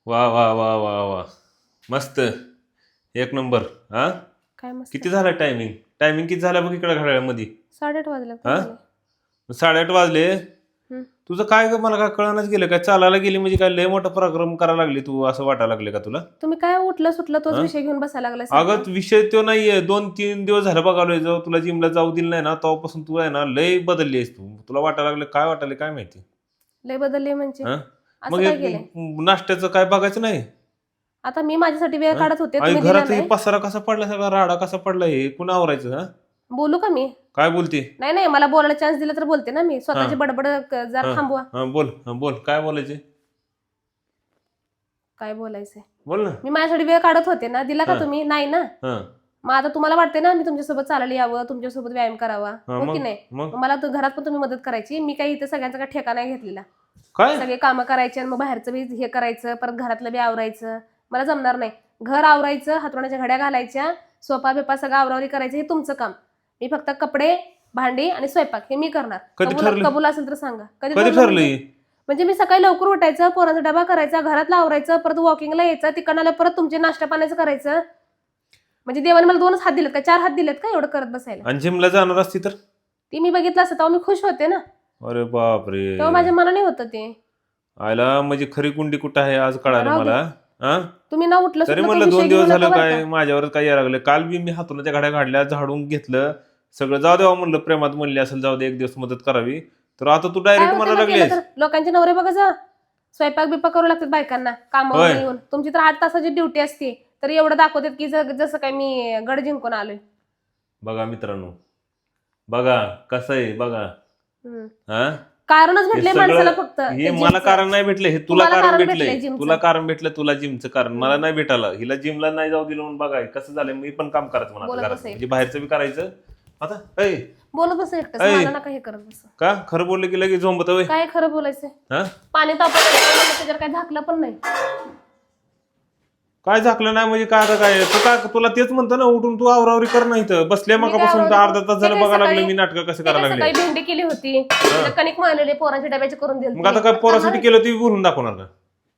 वा वा वा वा वा. मस्त. एक नंबर. हा. काय मस्त. किती झालं टायमिंग? टायमिंग किती झालं बघ इकडे घड्याळामध्ये? 8:30 वाजले. हा. 8:30 वाजले. तुझं काय ग मला काय कळणच गेलं काय? चालायला गेली म्हणजे काय लय मोठा पराक्रम करायला लागली तू असं वाटायला लागले का तुला? तुम्ही काय उठलं सुटलं तोच हा? विषय घेऊन बसायला लागला. अगं विषय तो नाहीये. 2-3 दिवस झालं बघालोय जो तुला जिमला जाऊ दिलं नाही ना तेव्हापासून तू आहे ना लय बदलली आहेस तू. तुला वाटायला लागलं काय वाटायला काय माहिती? लय बदलले म्हणजे हा. असं मग काय एक केलंय? नाश्त्याचं काय बघायचं नाही? आता मी माझ्यासाठी वेळ हा? काढत होते, आणि तुम्ही दिला घरात हे नाही. पसारा कसा पडला सगळा राडा कसा पडला हे कुणा आवरायचं? हा. बोलू का मी? काय बोलते? नाही नाही, मला बोलायला चान्स दिला तर बोलते ना मी. हा स्वतःची बडबड जरा हा थांबवा. हा बोल. हा बोल काय बोलायचे? काय बोलायचंय? बोल ना. मी माझ्यासाठी वेळ काढत होते ना, दिला का हा. तुम्ही? नाही ना. हा मग आता तुम्हाला वाटते ना मी तुमच्यासोबत चालायला यावं, तुमच्यासोबत व्यायाम करावा, हा हो की मग नाही? मग मग मला तर घरात पण तुम्ही मदत करायची. मी काही इथे सगळ्यांचा काही ठेका नाही घेतलेला. काय? सगळे कामं करायचे आणि मग बाहेरचं बी हे करायचं, परत घरातलं बी आवरायचं. मला जमणार नाही. घर आवरायचं, हातरुणाच्या घड्या घालायच्या, सोफा बिपा सगळं आवरावरी करायचं, हे तुमचं काम. मी फक्त कपडे, भांडी आणि स्वयंपाक हे मी करणार. कधी ठरलं? कबूल असेल तर सांगा. कधी ठरलं ठरलं म्हणजे? हे? म्हणजे मी सकाळी लवकर उठायचं, पोरांचा डबा करायचा, घरातलं आवरायचं, परत वॉकिंगला यायचं, तिकडनं आल्यावर परत तुमचे नाश्ता पाण्याचं करायचं. म्हणजे देवाने मला 2च हात दिलेत का 4 हात दिलेत का एवढं करत बसायला? आणि जिमला जाणार असती तर? ती मी बघितलं असतं तेव्हा मी खुश होते ना. अरे बापरे. तेव्हा माझ्या मनाने होतं ते. आयला म्हणजे खरी कुंडी कुठं आहे आज कळालं राहू दे. मला. हा. तुम्ही ना उठलं तरी सुटलं तो म्हणलं विषय 2 घेऊ दिवस नका झालं बरं काय का. माझ्यावर काय यायला लागलं. काल बी मी हातून घड्या काढल्या झाडून घेतलं सगळं. जाऊ देवा म्हणलं प्रेमात म्हणली असेल जाऊ दे एक दिवस मदत करावी. तर आता तू काय डायरेक्ट होते म्हणायला मग केलं लागलीस. तर? लोकांचे नवरे बघा जा, स्वयंपाक बिपाक करू लागतात बायकांना कामावर होय. येऊन. तुमची तर 8 तासाची ड्युटी असते, तर एवढं दाखवतात की जसं काय मी गड जिंकून आलोय. बघा मित्रांनो, बघा कसं आहे बघा. हम्म. हा. कारणच हे भेटले माणसाला सगळं फक्त हे ते मला जिमचं. कारण नाही भेटलं, हे तुला तुम्हाला कारण कारण भेटलंय. भेटलंय जिमचं. तुला कारण भेटलं, तुला जिमचं कारण मला नाही भेटायला. हिला जिमला नाही जाऊ दिलं म्हणून बघा कसं झालं. मी पण काम करायचं म्हणा बोलत घरात बसायचं. म्हणजे बाहेरचं बी करायचं. आता ऐ बोलत बस एकटंच, ऐ. मला नका हे करत बस. का खरं बोललं की लगेच झोंबत होय? काय खरं बोलायचंय? हा. पाणी तापवलं त्याच्यावर काय झाकलं पण नाही. काय झाकलं नाही म्हणजे काय आता काय तू काय तुला तेच म्हणतो ना उठून तू आवरावरी कर नाही तर बसल्या मी काय मगापासून आवरावरी अर्धा तास झालं ते काय बघायला लागलं सकाळी- मी नाटकं कसं ते करायला काय लागले. सकाळी भेंडी केली होती, तिला कणिक मळलेली पोरांच्या डब्याचे करून दिली. मग आता काय पोरासाठी केलं ती बोलून दाखवणार का?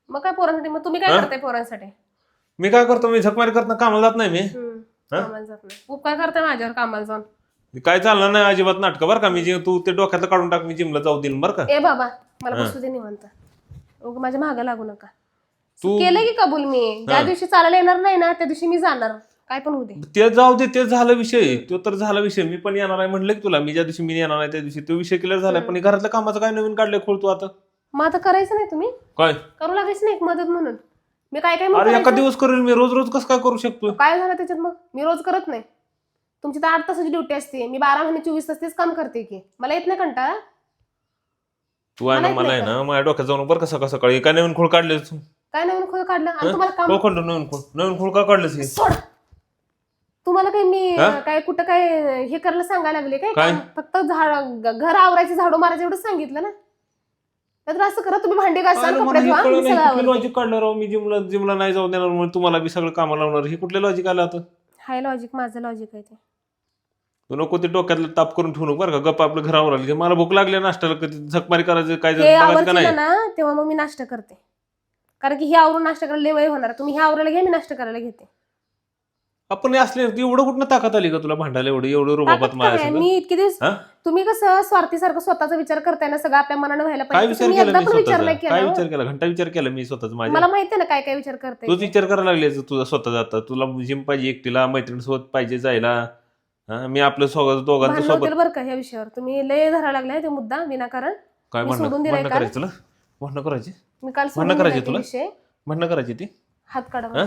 मग काय पोरांसाठी? मग तुम्ही काय करताय पोरांसाठी? मी काय करतो मी झकमारी करताना कामाला जात नाही मी. कामाला जात नाही. उपकार करताय माझ्यावर कामाला जाऊन. काय चालणार नाही अजिबात नाटकं बरं का. मी तू ते डोक्यातलं काढून टाक मी जिमला जाऊ देईन बरं का. ए बाबा मला बसू दे निवांत. उगा माझ्या मागे लागू नका. तू- केलं की कबूल मी. ज्या दिवशी चालायला येणार नाही ना त्या दिवशी मी जाणार. काय पण होऊ दे. ते जाऊ दे ते झालं विषय. तो तर झाला विषय. मी पण येणार आहे म्हणलं की तुला. मी ज्या दिवशी मी येणार आहे त्या दिवशी तो विषय क्लिअर झालाय. पण घरातल्या कामाचं काय नवीन काढलंय खोल तू आता? मग आता करायचं नाही तुम्ही? काय? करू लागायचं नाही एक मदत म्हणून. मी काय काय अरे करायचं? एका दिवस करेल मी रोज रोज कसं काय करू शकतो? काय झालं त्याच्यात मग? मी रोज करत नाही. तुमची तर 8 तासाची ड्युटी असते, मी 12 महिने 24 तास तेच काम करते की. मला येत नाही कंटाळा? तू आहे ना मला आहे ना माझ्या डोक्यात जाऊन बरं का सकाळ सकाळी काय नवीन खोळ काढले तू? काय नवीन खोळ काढलं? आणि तुम्हाला काम खोळ नवीन खोळ का काढलंस हे? सोड. तुम्हाला काय मी हा? काय कुठं काय हे करायला सांगायला लागले काय? काय? फक्त घर आवरायचं झाडू मारायचं एवढं सांगितलं ना. तर असं करा तुम्ही भांडी घासा काय ना, कपडे मला धुवा, हे मी कळलं नाही सगळं कुठलं आवरते. लॉजिक काढलं राव. मी जिमला नाही जाऊ देणार म्हणून तुम्हाला बी सगळं कामाला लावणार. हे कुठलं लॉजिक आलं आता? हाय लॉजिक, माझं लॉजिक आहे ते. तू नको ते डोक्यातलं ताप करून ठेवू नको बरं का. गप्प आपलं घरावर आलं की मला भूक लागली नाश्त्याला कधी झकमारी करायचं काय हे बघायचं का नाही? आवडतील ना तेव्हा मग मी नाश्ता करते. कारण की हे आवरून नाश्ता करायला लय वेळ होणार. तुम्ही हे आवरायला घ्या, मी नाश्ता करायला घेते. आपण असले एवढं कुठं ताकद आली का तुला भांडायला एवढं रुबाबात ताकद काय? माझ्या मी इतके दिवस हा? तुम्ही कसं स्वार्थीसारखं स्वतःचा विचार करताय ना, सगळं आपल्या मनानं व्हायला काय पाहिजे. विचार तुम्ही केला एकदा मी पण विचार नाही स्वतःचा? काय केला हो. विचार केला? घंटा विचार केला मी स्वतःच माझ्या. मला माहितीये ना काय काय विचार करताय तूच ते. विचार करायला लागले तुझा स्वतः जाता. तुला जिम पाहिजे एकटीला, मैत्रिणीसोबत पाहिजे जायला. हा? मी आपलं दोघांचं भांडण सोबत होतील बरं का ह्या विषयावर. तुम्ही लय धरायला लागलाय ते मुद्दा विनाकारण. काय मी सोडून दिलाय भांडणं काल. करायचं तुला? भांडणं करायची? मी काल भांडणं सोडून करायची दिलाय ते तुला? विषय. भांडणं करायची ती? हात काढा बरं.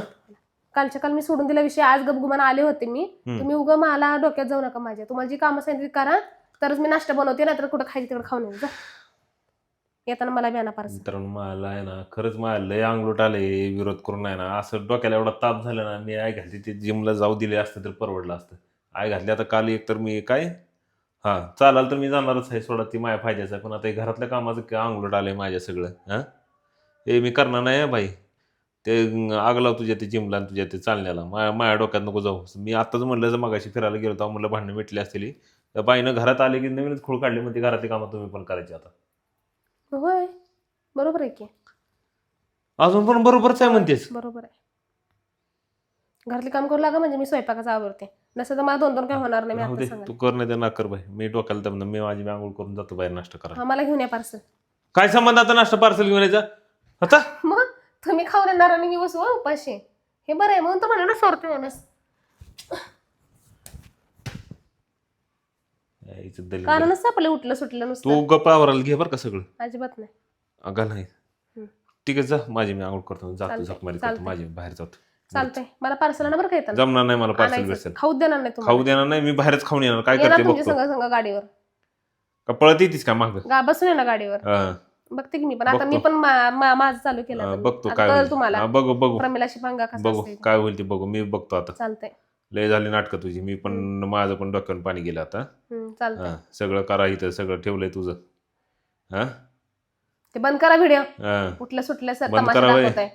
कालच्या काल मी सोडून दिला विषय. आज गपगुमान आले होते मी. तुम्ही उगा मला डोक्यात जाऊ नका माझ्या. तुम्हाला जी कामं सांगितली करा, तरच मी नाश्ता बनवते, नाहीतर कुठं खायची तिकडे खाऊन येईल. येताना मला बियाणा पार्सल. मित्रांनो मला आहे ना खरंच मला लय अंगलोट आले विरोध करून आहे ना. असं डोक्याला एवढा ताप झाला ना. मी आय घातली ते जिमला जाऊ दिले असतं तर परवडलं असतं. आय घातली आता काल एक तर मी काय चालाल तर मी जाणारच आहे सोडा. ती माझ्या फायद्याचं आहे. पण आता हे घरातल्या कामाचं अंगलोट आलंय माझ्या सगळं. हे मी करणार नाही आहे बाई. ते आगलाव तुझ्या ते जिमला आणि तुझ्या ते चालण्याला. माझ्या डोक्यात नको जाऊ. मी आत्ताच म्हणलं जर मगाशी फिरायला गेलो तर म्हणलं भांडणं मिटली असतील. त्या बाईनं घरात आले की नवीनच खूळ काढली. मग ती घरातली कामं तुम्ही पण करायची आता. होय बरोबर आहे की. अजून पण बरोबरच आहे म्हणतेस. बरोबर आहे. घरातले काम करू लागा म्हणजे मी स्वयंपाकाचं आवडते. नसं तर मला 2-2 काय होणार नाही. मी राहू आता दे, सांगा. तू कर नाही तर ना कर बाई. मी डोक्याला दमन, मी माझी आंघोळ करून जातो बाहेर नाश्ता करायला. मला घेऊन या पार्सल. काय संबंध आता नाश्ता पार्सल घेऊन यायचा आता? मग तुम्ही खाऊ देणार आणि मी बसू उपाशी. हे बरं आहे म्हणून तर म्हणा ना सोडते माणूस. यायचं दलिंदर. कारणच सापडलं उठलं सुटलं नुसतं. तू गप्पावराला घे बरं का सगळं. अजिबात नाही. अगं नाही. हम्म. ठीक आहे, जा. माझी मी आंघोळ करतो, जातो, चालतंय, झक मारी करतो, चालतंय. माझी बाहेर जातो. चालतंय. मला पार्सल आणा बरं का येताना. जमणार नाही मला पार्सल आणायचं. बिर्सल. खाऊ देणार नाही तुम्हाला. खाऊ देणार नाही, मी बाहेरच खाऊन येणार. काय येणार करते तुमच्या बघतो. संग संग गाडीवर. का पळत येतीस का माग? बसून ये ना गाडीवर. बघते की मी पण आता मी पण माझं चालू केलं आता मी. बघतो आता काय कळलं होईल. तुम्हाला हा, बघू बघू प्रमिलाशी पंगा कसा बघू असते. काय होईल ते बघू. मी बघतो आता. चालतंय. लय झाली नाटकं तुझी. मी पण माझं पण डोक्यावर पाणी गेलं आता. चालतंय. हा, सगळं करा इथं, सगळं ठेवलंय तुझं. हा ते बंद करा व्हिडिओ. हा, उठल्या सुटल्या सर बंद तमाशा करा व्हय. दाखवताय.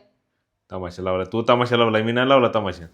तमाशा लावला तू, तमाशा लावलाय मी नाही लावला तमाशा.